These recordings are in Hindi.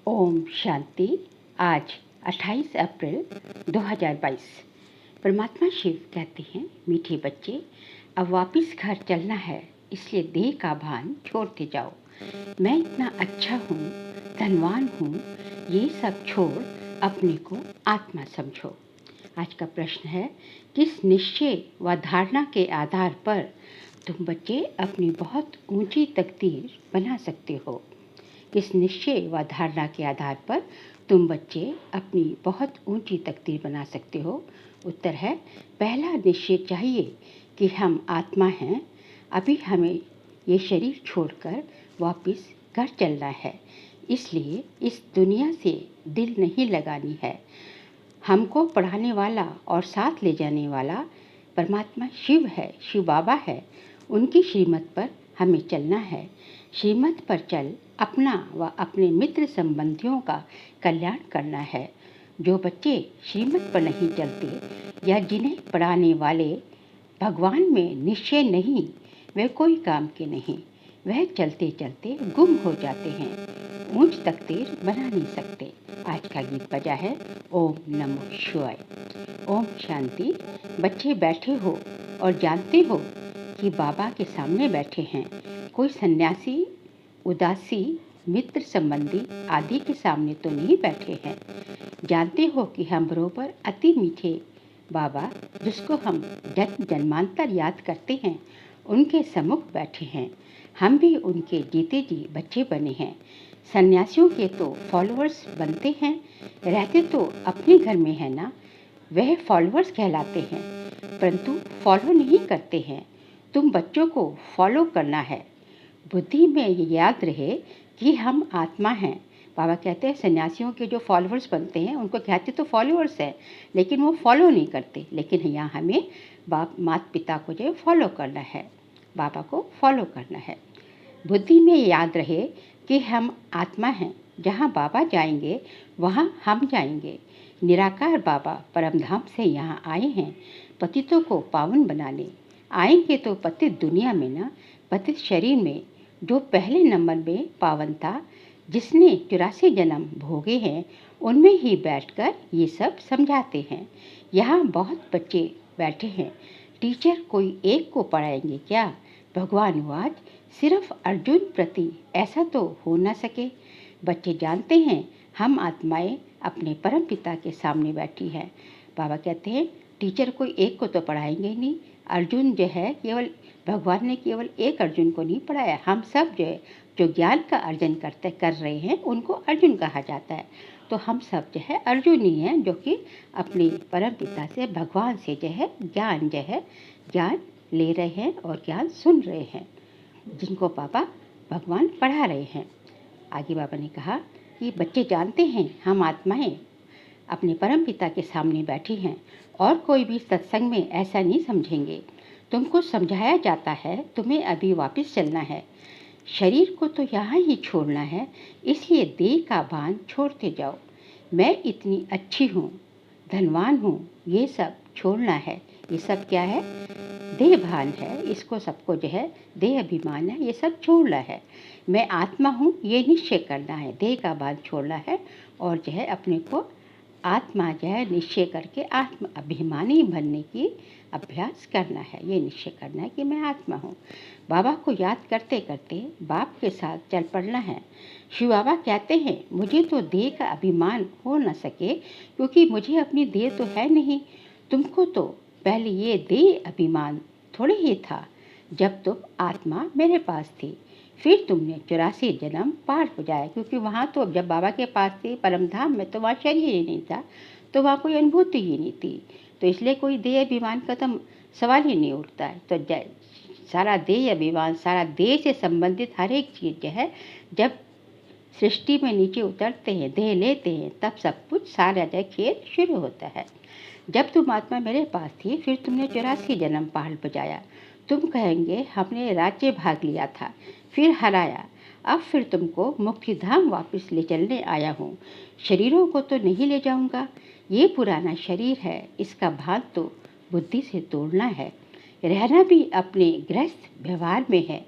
ओम शांति। आज 28 अप्रैल 2022। परमात्मा शिव कहते हैं, मीठे बच्चे, अब वापस घर चलना है, इसलिए देह का भान छोड़ते जाओ। मैं इतना अच्छा हूँ, धनवान हूँ, ये सब छोड़ अपने को आत्मा समझो। आज का प्रश्न है, किस निश्चय व धारणा के आधार पर तुम बच्चे अपनी बहुत ऊंची तकदीर बना सकते हो? किस निश्चय व धारणा के आधार पर तुम बच्चे अपनी बहुत ऊंची तकदीर बना सकते हो? उत्तर है, पहला निश्चय चाहिए कि हम आत्मा हैं। अभी हमें ये शरीर छोड़कर वापस घर चलना है, इसलिए इस दुनिया से दिल नहीं लगानी है। हमको पढ़ाने वाला और साथ ले जाने वाला परमात्मा शिव है, शिव बाबा है। उनकी श्रीमत पर हमें चलना है। श्रीमत पर चल अपना व अपने मित्र संबंधियों का कल्याण करना है। जो बच्चे श्रीमत पर नहीं चलते या जिन्हें पढ़ाने वाले भगवान में निश्चय नहीं, वे कोई काम के नहीं। वह चलते चलते गुम हो जाते हैं, ऊंच तकदीर बना नहीं सकते। आज का गीत बजा है ओम नमो शिवाय। ओम शांति। बच्चे बैठे हो और जानते हो कि बाबा के सामने बैठे हैं। कोई सन्यासी, उदासी, मित्र संबंधी आदि के सामने तो नहीं बैठे हैं। जानते हो कि हम बरोबर अति मीठे बाबा, जिसको हम जन्म जन्मांतर याद करते हैं, उनके सम्मुख बैठे हैं। हम भी उनके जीते जी बच्चे बने हैं। सन्यासियों के तो फॉलोअर्स बनते हैं, रहते तो अपने घर में है ना, वह फॉलोअर्स कहलाते हैं, परंतु फॉलो नहीं करते हैं। तुम बच्चों को फॉलो करना है। बुद्धि में ये याद रहे कि हम आत्मा हैं। बाबा कहते हैं, सन्यासियों के जो फॉलोअर्स बनते हैं उनको कहते तो फॉलोअर्स हैं, लेकिन वो फॉलो नहीं करते। लेकिन यहाँ हमें माता पिता को जो फॉलो करना है, बाबा को फॉलो करना है। बुद्धि में याद रहे कि हम आत्मा हैं। जहाँ बाबा जाएंगे वहाँ हम जाएंगे। निराकार बाबा परमधाम से यहाँ आए हैं पतितों को पावन बनाने। आएंगे तो पतित दुनिया में ना, पतित शरीर में। जो पहले नंबर में पावन था, जिसने 84 जन्म भोगे हैं, उनमें ही बैठकर ये सब समझाते हैं। यहाँ बहुत बच्चे बैठे हैं, टीचर कोई एक को पढ़ाएंगे क्या? भगवान वाज, सिर्फ अर्जुन प्रति ऐसा तो हो न सके। बच्चे जानते हैं हम आत्माएं अपने परम पिता के सामने बैठी हैं। बाबा कहते हैं, टीचर कोई एक को तो पढ़ाएंगे ही नहीं। अर्जुन जो है, केवल भगवान ने केवल एक अर्जुन को नहीं पढ़ाया। हम सब जो है, जो ज्ञान का अर्जन कर रहे हैं, उनको अर्जुन कहा जाता है। तो हम सब जो है अर्जुन ही हैं, जो कि अपने परम पिता से, भगवान से जो है ज्ञान ले रहे हैं और ज्ञान सुन रहे हैं, जिनको पापा भगवान पढ़ा रहे हैं। आगे बाबा ने कहा कि बच्चे जानते हैं हम आत्माएं अपने परम पिता के सामने बैठी हैं, और कोई भी सत्संग में ऐसा नहीं समझेंगे। तुमको समझाया जाता है तुम्हें अभी वापस चलना है, शरीर को तो यहाँ ही छोड़ना है, इसलिए देह का भान छोड़ते जाओ। मैं इतनी अच्छी हूँ, धनवान हूँ, ये सब छोड़ना है। ये सब क्या है? देह भान है। इसको सबको जो है देह अभिमान है, ये सब छोड़ना है। मैं आत्मा हूँ, ये निश्चय करना है, देह का भान छोड़ना है, और जो है अपने को आत्मा जो है निश्चय करके आत्म अभिमानी बनने की अभ्यास करना है। ये निश्चय करना है कि मैं आत्मा हूँ। बाबा को याद करते करते बाप के साथ चल पड़ना है। शिव बाबा कहते हैं, मुझे तो देह का अभिमान हो न सके, क्योंकि मुझे अपनी देह तो है नहीं। तुमको तो पहले ये देह अभिमान थोड़े ही था, जब तुम आत्मा मेरे पास थी। फिर तुमने 84 जन्म पार हो जाए, क्योंकि वहाँ तो जब बाबा के पास थी परमधाम में, तो वहाँ शरीर ही नहीं था, तो वहाँ कोई अनुभूति ही नहीं थी। तो इसलिए कोई देह अभिमान का तो सवाल ही नहीं उठता है। तो सारा देह अभिमान, सारा देह से संबंधित हर एक चीज़ जो है, जब सृष्टि में नीचे उतरते हैं, देह लेते हैं, तब सब कुछ सारा जो खेल शुरू होता है। जब तुम आत्मा मेरे पास थी, फिर तुमने 84 जन्म पहाड़ बजाया। तुम कहेंगे हमने राज्य भाग लिया था, फिर हराया, अब फिर तुमको मुक्ति धाम वापस ले चलने आया हूँ। शरीरों को तो नहीं ले जाऊँगा, ये पुराना शरीर है, इसका भान तो बुद्धि से तोड़ना है। रहना भी अपने गृहस्थ व्यवहार में है,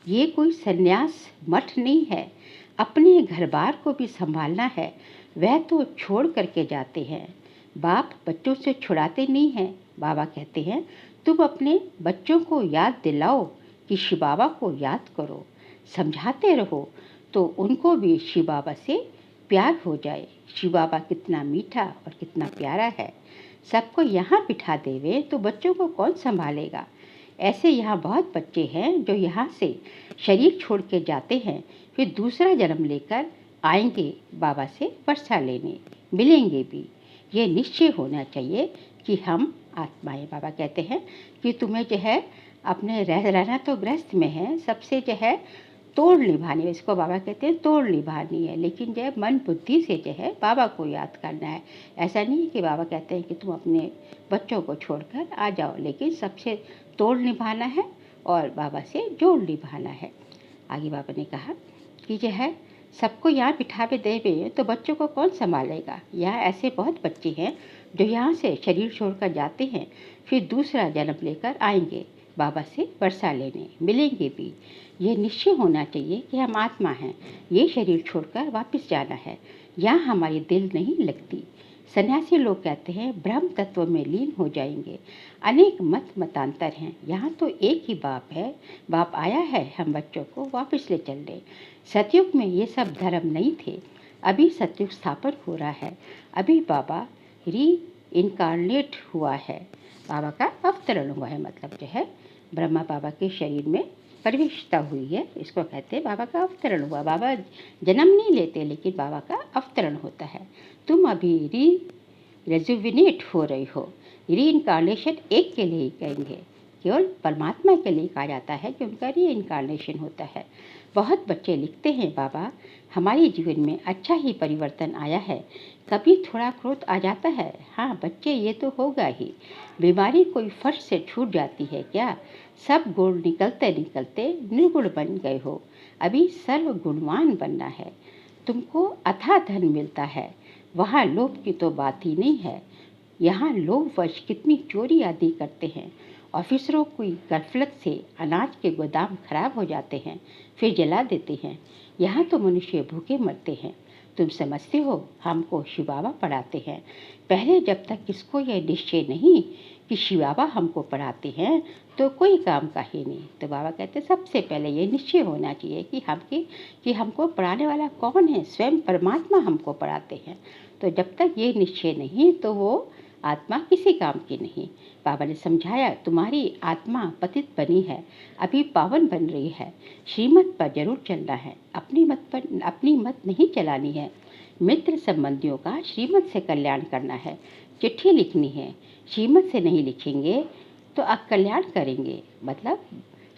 ये कोई संन्यास मठ नहीं है। अपने घर बार को भी संभालना है, वह तो छोड़ करके जाते हैं। बाप बच्चों से छुड़ाते नहीं हैं। बाबा कहते हैं, तुम अपने बच्चों को याद दिलाओ कि शिव बाबा को याद करो, समझाते रहो तो उनको भी शिव बाबा से प्यार हो जाए। शिव बाबा कितना मीठा और कितना प्यारा है। सबको यहाँ बिठा देवे तो बच्चों को कौन संभालेगा। ऐसे यहाँ बहुत बच्चे हैं जो यहाँ से शरीर छोड़ के जाते हैं, फिर दूसरा जन्म लेकर आएंगे बाबा से वर्षा लेने, मिलेंगे भी। ये निश्चय होना चाहिए कि हम आत्माएं। बाबा कहते हैं कि तुम्हें जो है अपने रहना तो गृहस्थ में है, सबसे जो है तोड़ निभानी है। इसको बाबा कहते हैं तोड़ निभानी है, लेकिन जो है मन बुद्धि से जो है बाबा को याद करना है। ऐसा नहीं है कि बाबा कहते हैं कि तुम अपने बच्चों को छोड़कर आ जाओ, लेकिन सबसे तोड़ निभाना है और बाबा से जोड़ निभाना है। आगे बाबा ने कहा कि जो है सबको यहाँ बिठावे देवे तो बच्चों को कौन संभालेगा। यहाँ ऐसे बहुत बच्चे हैं जो यहाँ से शरीर छोड़कर जाते हैं, फिर दूसरा जन्म लेकर आएंगे बाबा से वर्षा लेने, मिलेंगे भी। ये निश्चय होना चाहिए कि हम आत्मा हैं, ये शरीर छोड़कर वापस जाना है। यहाँ हमारी दिल नहीं लगती। सन्यासी लोग कहते हैं ब्रह्म तत्व में लीन हो जाएंगे। अनेक मतांतर हैं, यहाँ तो एक ही बाप है। बाप आया है हम बच्चों को वापस ले चल रहे। सतयुग में ये सब धर्म नहीं थे, अभी सतयुग स्थापन हो रहा है। अभी बाबा री इनकारनेट हुआ है, बाबा का अवतरण हुआ है, मतलब जो है ब्रह्मा बाबा के शरीर में प्रविष्टता हुई है, इसको कहते हैं बाबा का अवतरण हुआ। बाबा जन्म नहीं लेते, लेकिन बाबा का अवतरण होता है। तुम अभी रेजुविनेट हो रही हो। री इनकारनेशन एक के लिए ही कहेंगे, केवल परमात्मा के लिए कहा जाता है कि उनका री इनकारनेशन होता है। बहुत बच्चे लिखते हैं बाबा हमारे जीवन में अच्छा ही परिवर्तन आया है, कभी थोड़ा क्रोध आ जाता है। हाँ बच्चे, ये तो होगा ही। बीमारी कोई फर्श से छूट जाती है क्या। सब गुण निकलते निकलते निर्गुण बन गए हो, अभी सर्व गुणवान बनना है। तुमको अथाह धन मिलता है, वहाँ लोभ की तो बात ही नहीं है। यहाँ लोभवश कितनी चोरी आदि करते हैं। ऑफिसरों की गफलत से अनाज के गोदाम खराब हो जाते हैं, फिर जला देते हैं। यहाँ तो मनुष्य भूखे मरते हैं। तुम समझते हो हमको शिव बाबा पढ़ाते हैं। पहले जब तक किसको यह निश्चय नहीं कि शिव बाबा हमको पढ़ाते हैं तो कोई काम का ही नहीं। तो बाबा कहते हैं सबसे पहले ये निश्चय होना चाहिए कि हमको पढ़ाने वाला कौन है, स्वयं परमात्मा हमको पढ़ाते हैं। तो जब तक ये निश्चय नहीं तो वो आत्मा किसी काम की नहीं। बाबा ने समझाया तुम्हारी आत्मा पतित बनी है, अभी पावन बन रही है। श्रीमत पर जरूर चलना है, अपनी मत नहीं चलानी है। मित्र संबंधियों का श्रीमत से कल्याण करना है। चिट्ठी लिखनी है, श्रीमत से नहीं लिखेंगे तो अकल्याण करेंगे। मतलब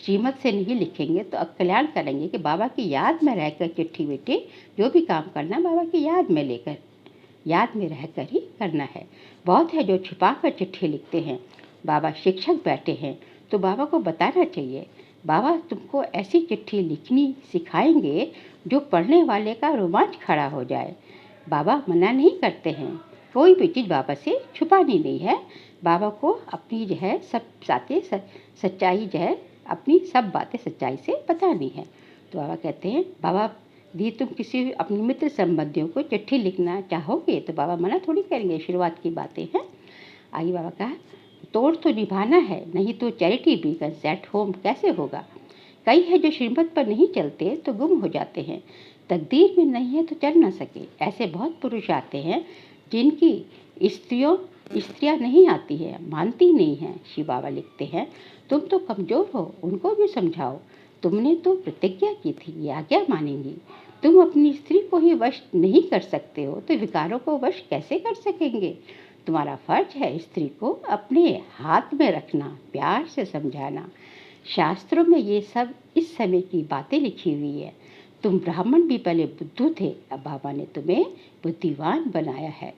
श्रीमत से नहीं लिखेंगे तो अकल्याण करेंगे कि बाबा की याद में रहकर चिट्ठी विट्ठी जो भी काम करना बाबा की याद में रहकर ही करना है। बहुत है जो छिपा कर चिट्ठी लिखते हैं। बाबा शिक्षक बैठे हैं तो बाबा को बताना चाहिए। बाबा तुमको ऐसी चिट्ठी लिखनी सिखाएंगे जो पढ़ने वाले का रोमांच खड़ा हो जाए। बाबा मना नहीं करते हैं, कोई भी चीज़ बाबा से छुपानी नहीं है। बाबा को अपनी जो है सब बातें सच्चाई जो है अपनी सब बातें सच्चाई से बतानी है। तो बाबा कहते हैं बाबा दी तुम किसी अपने मित्र संबंधियों को चिट्ठी लिखना चाहोगे तो बाबा मना थोड़ी करेंगे, शुरुआत की बातें हैं। आगे बाबा कहा तोड़ तो निभाना है, नहीं तो चैरिटी बिगन्स एट होम कैसे होगा। कई है जो श्रीमत पर नहीं चलते तो गुम हो जाते हैं, तकदीर में नहीं है तो चल ना सके। ऐसे बहुत पुरुष आते हैं जिनकी स्त्रियां नहीं आती है, मानती नहीं है। शिव बाबा लिखते हैं तुम तो कमज़ोर हो, उनको भी समझाओ। तुमने तो प्रतिज्ञा की थी, ये आज्ञा मानेंगी। तुम अपनी स्त्री को ही वश नहीं कर सकते हो तो विकारों को वश कैसे कर सकेंगे। तुम्हारा फर्ज है स्त्री को अपने हाथ में रखना, प्यार से समझाना। शास्त्रों में ये सब इस समय की बातें लिखी हुई है। तुम ब्राह्मण भी पहले बुद्धू थे, अब बाबा ने तुम्हें बुद्धिवान बनाया है।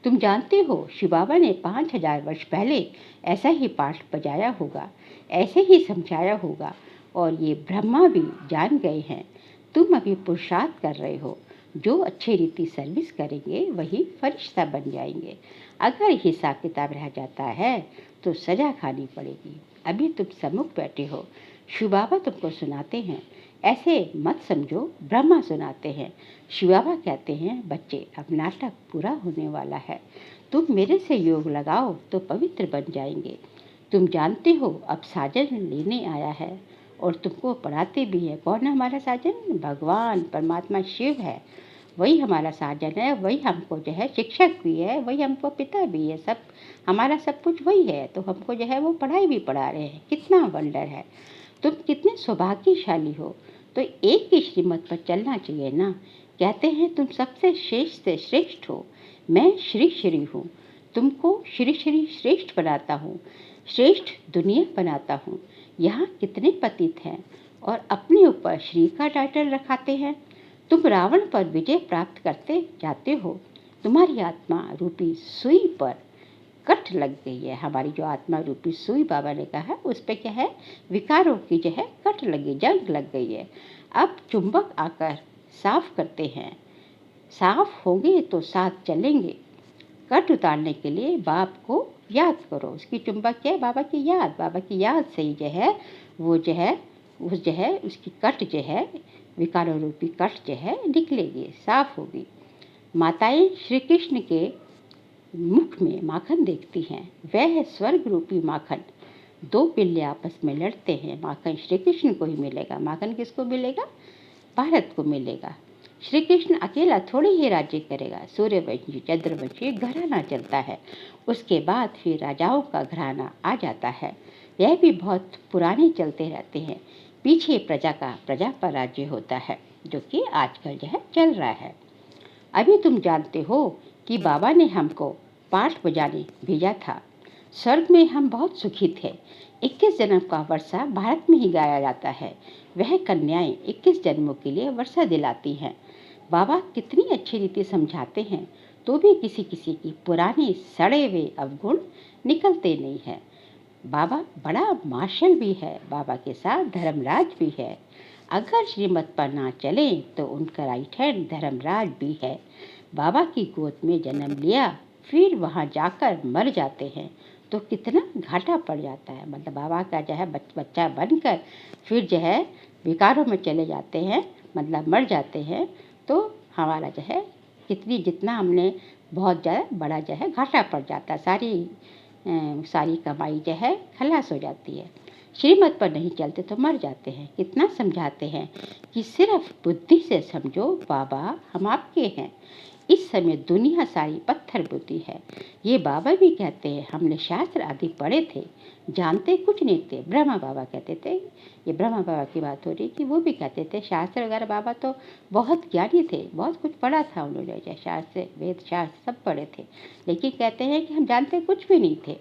तुम जानते हो शिव बाबा ने 5000 वर्ष पहले ऐसा ही पाठ बजाया होगा, ऐसे ही समझाया होगा और ये ब्रह्मा भी जान गए हैं। तुम अभी पुरुषार्थ कर रहे हो, जो अच्छी रीति सर्विस करेंगे वही फरिश्ता बन जाएंगे। अगर हिसाब किताब रह जाता है तो सजा खानी पड़ेगी। अभी तुम सम्मुख बैठे हो, शिव बाबा तुमको सुनाते हैं। ऐसे मत समझो, ब्रह्मा सुनाते हैं। शिव बाबा कहते हैं, बच्चे अब नाटक पूरा होने वाला है, तुम मेरे से योग लगाओ तो पवित्र बन जाएंगे। तुम जानते हो अब साजन लेने आया है और तुमको पढ़ाते भी है। कौन है हमारा साजन? भगवान परमात्मा शिव है, वही हमारा साजन है, वही हमको जो है शिक्षक भी है, वही हमको पिता भी है, सब हमारा सब कुछ वही है। तो हमको जो है वो पढ़ाई भी पढ़ा रहे हैं। कितना वंडर है, तुम कितने सौभाग्यशाली हो। तो एक ही श्रीमत पर चलना चाहिए ना। कहते हैं तुम सबसे श्रेष्ठ से श्रेष्ठ हो। मैं श्री श्री हूँ, तुमको श्री श्री श्रेष्ठ बनाता हूँ, श्रेष्ठ दुनिया बनाता हूँ। यहाँ कितने पतित हैं और अपने ऊपर श्री का टाइटल रखाते हैं। तुम रावण पर विजय प्राप्त करते जाते हो। तुम्हारी आत्मा रूपी सुई पर कट लग गई है। हमारी जो आत्मा रूपी सुई बाबा ने कहा है, उस पर क्या है, विकारों की जो है कट लगी, जंग लग गई है। अब चुंबक आकर साफ करते हैं, साफ होंगे तो साथ चलेंगे। कट उतारने के लिए बाप को याद करो। उसकी चुंबक क्या है? बाबा की याद। बाबा की याद से ही जो है वो जो है उसकी कट जो है, विकारों रूपी कट जो है निकलेगी, साफ होगी। माताएं श्री कृष्ण के मुख में माखन देखती हैं, वह है स्वर्ग रूपी माखन। दो पिल्ले आपस में लड़ते हैं, माखन श्री कृष्ण को ही मिलेगा। माखन किसको मिलेगा? भारत को मिलेगा। श्री कृष्ण अकेला थोड़ी ही राज्य करेगा। सूर्यवंशी चंद्रवंशी घराना चलता है, उसके बाद फिर राजाओं का घराना आ जाता है। यह भी बहुत पुराने चलते रहते हैं। पीछे प्रजा पर राज्य होता है, जो कि आजकल जो है चल रहा है। अभी तुम जानते हो कि बाबा ने हमको पाठ बजाने भेजा था। स्वर्ग में हम बहुत सुखी थे। 21 जन्म का वर्षा भारत में ही गाया जाता है। वह कन्याएं 21 जन्मों के लिए वर्षा दिलाती हैं। बाबा कितनी अच्छी रीति समझाते हैं, तो भी किसी किसी की पुराने सड़े हुए अवगुण निकलते नहीं हैं। बाबा बड़ा मार्शल भी है, बाबा के साथ धर्मराज भी है। अगर श्रीमत पर ना चले तो उनका राइट हैंड धर्मराज भी है। बाबा की गोद में जन्म लिया, फिर वहाँ जाकर मर जाते हैं तो कितना घाटा पड़ जाता है। मतलब बाबा का जो है बच्चा बनकर फिर जो है विकारों में चले जाते हैं, मतलब मर जाते हैं, तो हमारा जो है जितना हमने बहुत ज़्यादा बड़ा जो है घाटा पड़ जाता है। सारी कमाई जो है खलास हो जाती है। श्रीमत पर नहीं चलते तो मर जाते हैं। कितना समझाते हैं कि सिर्फ बुद्धि से समझो, बाबा हम आपके हैं। इस समय दुनिया सारी पत्थर बुद्धि है। ये बाबा भी कहते हैं, हमने शास्त्र आदि पढ़े थे, जानते कुछ नहीं थे। ब्रह्मा बाबा कहते थे, ये ब्रह्मा बाबा की बात हो रही कि वो भी कहते थे शास्त्र वगैरह। बाबा तो बहुत ज्ञानी थे, बहुत कुछ पढ़ा था उन्होंने, शास्त्र वेद शास्त्र सब पढ़े थे, लेकिन कहते हैं कि हम जानते कुछ भी नहीं थे।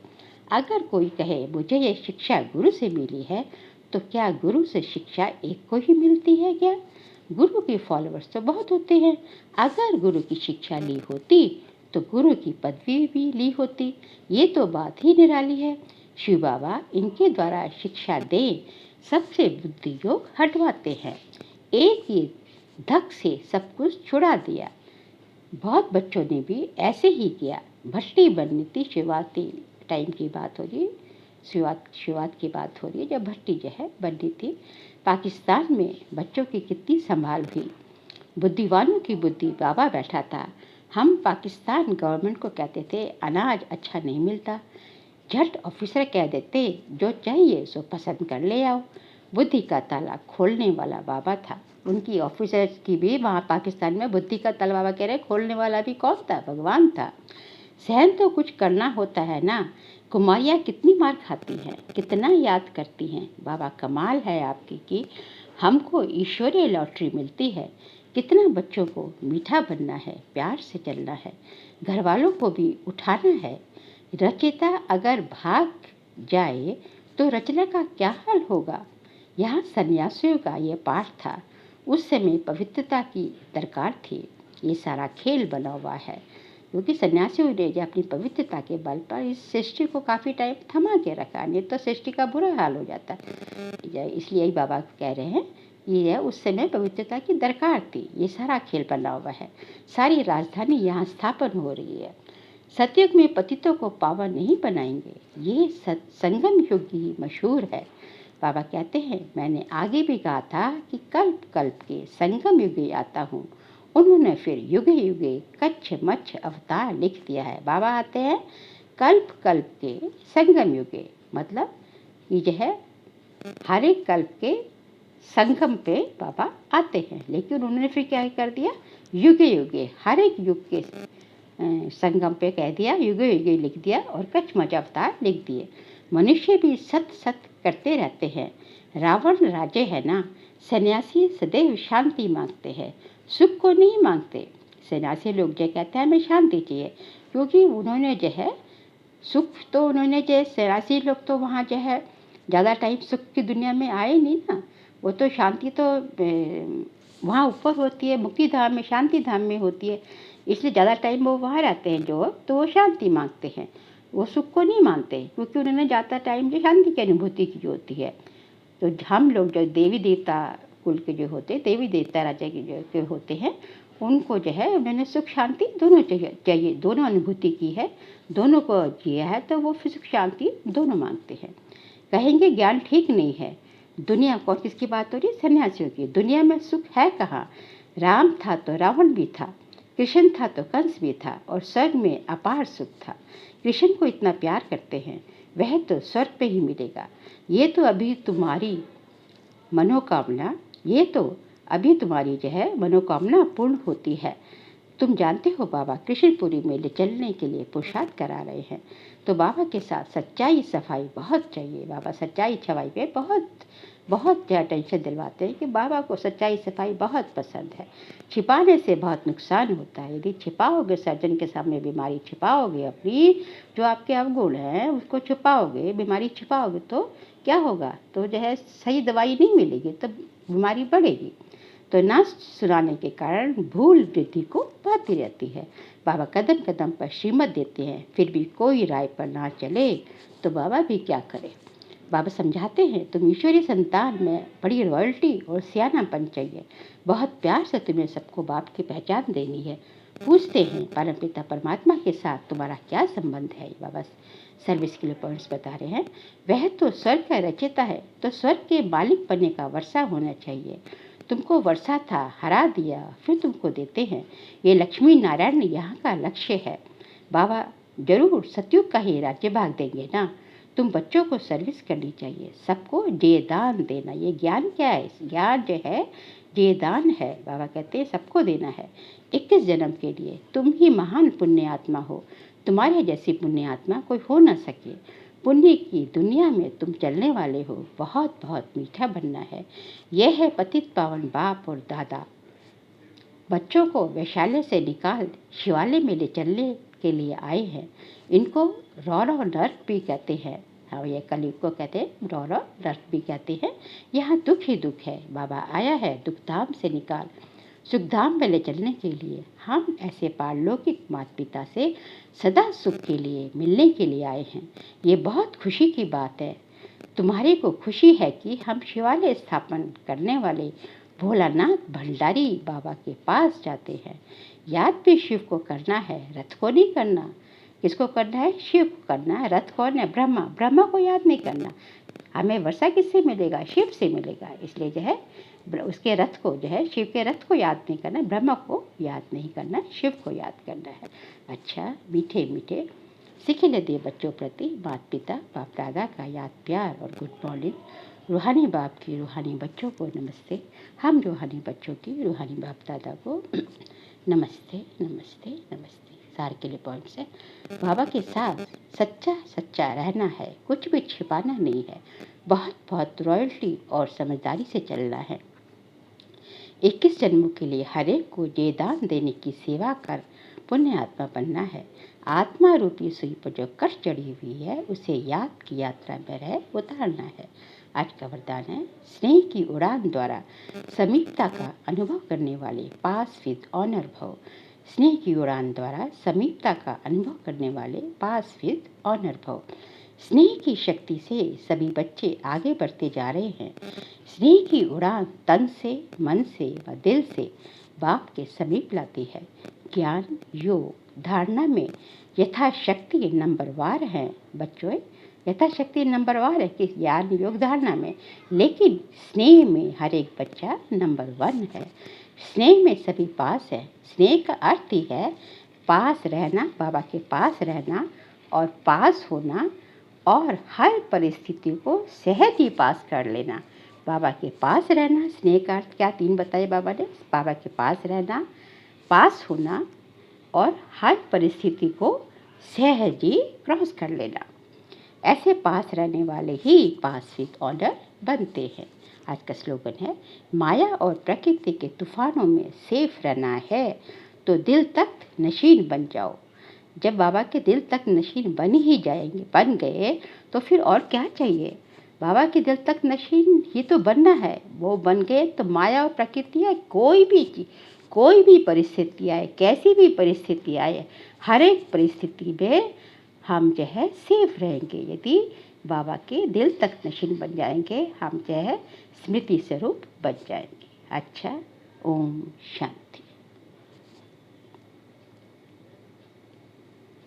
अगर कोई कहे मुझे ये शिक्षा गुरु से मिली है, तो क्या गुरु से शिक्षा एक को ही मिलती है क्या? गुरु के फॉलोअर्स तो बहुत होते हैं। अगर गुरु की शिक्षा ली होती तो गुरु की पदवी भी ली होती। ये तो बात ही निराली है। शिव बाबा इनके द्वारा शिक्षा दे सबसे बुद्धि योग हटवाते हैं। एक ही धक से सब कुछ छुड़ा दिया। बहुत बच्चों ने भी ऐसे ही किया। भट्टी बननी थी, शुरुआती टाइम की बात हो रही, शुरुआत की बात हो रही है, जब भट्टी जो है बननी थी। पाकिस्तान में बच्चों की कितनी संभाल हुई। बुद्धिवानों की बुद्धि बाबा बैठा था। हम पाकिस्तान गवर्नमेंट को कहते थे अनाज अच्छा नहीं मिलता, झट ऑफिसर कह देते जो चाहिए सो पसंद कर ले आओ। बुद्धि का ताला खोलने वाला बाबा था। उनकी ऑफिसर की भी वहाँ पाकिस्तान में बुद्धि का ताला बाबा कह रहे, खोलने वाला भी कौन था? भगवान था। सहन तो कुछ करना होता है ना। कुमारियाँ कितनी मार खाती हैं, कितना याद करती हैं। बाबा कमाल है आपकी कि हमको ईश्वरीय लॉटरी मिलती है। कितना बच्चों को मीठा बनना है, प्यार से चलना है, घर वालों को भी उठाना है। रचयिता अगर भाग जाए तो रचना का क्या हाल होगा? यहाँ सन्यासियों का ये पाठ था। उस समय पवित्रता की दरकार थी। ये सारा खेल बना हुआ है, क्योंकि सन्यासियों ने जो अपनी पवित्रता के बल पर इस सृष्टि को काफ़ी टाइम थमा के रखा, नहीं तो सृष्टि का बुरा हाल हो जाता। इसलिए ही बाबा कह रहे हैं ये उस समय पवित्रता की दरकार थी। ये सारा खेल बना हुआ है। सारी राजधानी यहाँ स्थापन हो रही है। सतयुग में पतितों को पावन नहीं बनाएंगे, ये संगम युग ही मशहूर है। बाबा कहते हैं, मैंने आगे भी कहा था कि कल्प कल्प के संगम युगे आता हूँ। उन्होंने फिर युगे युगे कच्छ मच्छ अवतार लिख दिया है। बाबा आते हैं कल्प कल्प के संगम युगे, मतलब ये जो है हर एक कल्प के संगम पे बाबा आते हैं, लेकिन उन्होंने फिर क्या कर दिया, युगे युगे हर एक युग के संगम पे कह दिया, युगे युगे लिख दिया और कच्छ मच्छ अवतार लिख दिए। मनुष्य भी सत सत करते रहते हैं। रावण राजे है ना, सन्यासी सदैव शांति मांगते हैं, सुख को नहीं मांगते। सन्यासी लोग जो कहते हैं हमें शांति चाहिए, क्योंकि उन्होंने जो है सुख तो उन्होंने जो सन्यासी लोग तो वहाँ जो है ज़्यादा टाइम सुख की दुनिया में आए नहीं ना, वो तो शांति तो वहाँ ऊपर होती है, मुक्ति धाम में, शांति धाम में होती है, इसलिए ज़्यादा टाइम वो वहाँ रहते हैं जो, तो वो शांति मांगते हैं, वो सुख को नहीं मांगते, क्योंकि उन्होंने ज़्यादा टाइम जो शांति की अनुभूति की होती है। तो हम लोग जो देवी देवता कुल के जो होते, देवी देवता राजा के जो होते हैं, उनको जो है उन्होंने सुख शांति दोनों चाहिए, दोनों अनुभूति की है, दोनों को जिया है, तो वो सुख शांति दोनों मांगते हैं। कहेंगे ज्ञान ठीक नहीं है, दुनिया कौन किसकी बात हो रही है, सन्यासियों की। दुनिया में सुख है कहाँ, राम था तो रावण भी था, कृष्ण था तो कंस भी था, और स्वर्ग में अपार सुख था। कृष्ण को इतना प्यार करते हैं, वह तो स्वर्ग पे ही मिलेगा। ये तो अभी तुम्हारी मनोकामना, ये तो अभी तुम्हारी जो है मनोकामना पूर्ण होती है। तुम जानते हो बाबा कृष्णपुरी में ले चलने के लिए पुरुषार्थ करा रहे हैं, तो बाबा के साथ सच्चाई सफाई बहुत चाहिए। बाबा सच्चाई छवाई पे बहुत बहुत टेंशन दिलवाते हैं कि बाबा को सच्चाई सफाई बहुत पसंद है। छिपाने से बहुत नुकसान होता है। यदि छिपाओगे, सर्जन के सामने बीमारी छिपाओगे, अपनी जो आपके अवगुण हैं उसको छुपाओगे, बीमारी छिपाओगे, तो क्या होगा, तो जो है सही दवाई नहीं मिलेगी, तो बीमारी बढ़ेगी। तो ना सुनाने के कारण भूल वृद्धि को पाती रहती है। बाबा कदम कदम पर श्रीमत देते हैं, फिर भी कोई राय पर ना चले तो बाबा भी क्या करे। बाबा समझाते हैं, तुम ईश्वरीय संतान में बड़ी रॉयल्टी और सियानापन चाहिए। बहुत प्यार से तुम्हें सबको बाप की पहचान देनी है। पूछते हैं परमपिता परमात्मा के साथ तुम्हारा क्या संबंध है। बाबा सर्विस के लिए पॉइंट्स बता रहे हैं। वह तो स्वर्ग का रचयिता है, तो स्वर्ग के मालिक बनने का वर्षा होना चाहिए। तुमको वर्षा था, हरा दिया, फिर तुमको देते हैं। ये लक्ष्मी नारायण यहाँ का लक्ष्य है। बाबा जरूर सतयुग का ही राज्य भाग देंगे ना। तुम बच्चों को सर्विस करनी चाहिए, सबको जयदान देना। ये ज्ञान क्या है, ज्ञान जो है जयदान है। बाबा कहते हैं सबको देना है। 21 जन्म के लिए तुम ही महान पुण्य आत्मा हो, तुम्हारे जैसी पुण्य आत्मा कोई हो ना सके। पुण्य की दुनिया में तुम चलने वाले हो, बहुत बहुत मीठा बनना है। यह है पतित पावन बाप और दादा। बच्चों को वैशाल्य से निकाल शिवालय में ले चलने के लिए आए हैं। इनको रौरव नर्क भी कहते हैं। हाँ, ये कलयुग को कहते हैं रौरव नर्क भी कहते हैं। यहाँ दुख ही दुख है। बाबा आया है दुखधाम से निकाल सुखधाम में ले चलने के लिए। हम ऐसे पारलौकिक माता पिता से सदा सुख के लिए मिलने के लिए आए हैं। ये बहुत खुशी की बात है। तुम्हारे को खुशी है कि हम शिवालय स्थापन करने वाले भोलानाथ भंडारी बाबा के पास जाते हैं। याद भी शिव को करना है, रथ को नहीं करना। किसको करना है, शिव को करना है। रथ कौन है, ब्रह्मा, ब्रह्मा को याद नहीं करना। हमें वर्षा किससे मिलेगा, शिव से मिलेगा। इसलिए जो है उसके रथ को जो है, शिव के रथ को याद नहीं करना, ब्रह्मा को याद नहीं करना, शिव को याद करना है। अच्छा, मीठे मीठे सिखे दिए बच्चों प्रति माता पिता बाप दादा का याद प्यार और गुड मॉर्निंग। रूहानी बाप की रूहानी बच्चों को नमस्ते। हम रूहानी बच्चों की रूहानी बाप दादा को नमस्ते नमस्ते नमस्ते। सार के लिए पॉइंट्स है। बाबा के साथ सच्चा सच्चा रहना है, कुछ भी छिपाना नहीं है। बहुत बहुत रॉयल्टी और समझदारी से चलना है। 21 जन्मों के लिए हर एक को जयदान देने की सेवा कर पुण्य आत्मा बनना है। आत्मा रूपी सुई पर जो कष्ट चढ़ी हुई है उसे याद की यात्रा में रह उतारना है। आज का वरदान है, स्नेह की उड़ान द्वारा समीपता का अनुभव करने वाले पास विद ऑनर भव। स्नेह की उड़ान द्वारा समीपता का अनुभव करने वाले पास विद ऑनर भव। स्नेह की शक्ति से सभी बच्चे आगे बढ़ते जा रहे हैं। स्नेह की उड़ान तन से, मन से व दिल से बाप के समीप लाती है। ज्ञान योग धारणा में यथाशक्ति नंबरवार हैं बच्चों। यथाशक्ति नंबर वन है कि ज्ञान योग धारणा में, लेकिन स्नेह में हर एक बच्चा नंबर वन है। स्नेह में सभी पास है। स्नेह का अर्थ ही है पास रहना, बाबा के पास रहना और पास होना, और हर परिस्थिति को सहज ही पास कर लेना। बाबा के पास रहना, स्नेह का अर्थ क्या तीन बताए बाबा ने? बाबा के पास रहना, पास होना और हर परिस्थिति को सहज ही क्रॉस कर लेना। ऐसे पास रहने वाले ही पास विद ऑनर बनते हैं। आज का स्लोगन है, माया और प्रकृति के तूफानों में सेफ रहना है तो दिल तक नशीन बन जाओ। जब बाबा के दिल तक नशीन बन ही जाएंगे, बन गए, तो फिर और क्या चाहिए? बाबा के दिल तक नशीन ही तो बनना है। वो बन गए तो माया और प्रकृति है, कोई भी चीज, कोई भी परिस्थिति आए, कैसी भी परिस्थिति आए, हर एक परिस्थिति में हम जो है सेफ रहेंगे। यदि बाबा के दिल तक नशीन बन जाएंगे, हम जो है स्मृति स्वरूप बन जाएंगे। अच्छा, ओम शांति।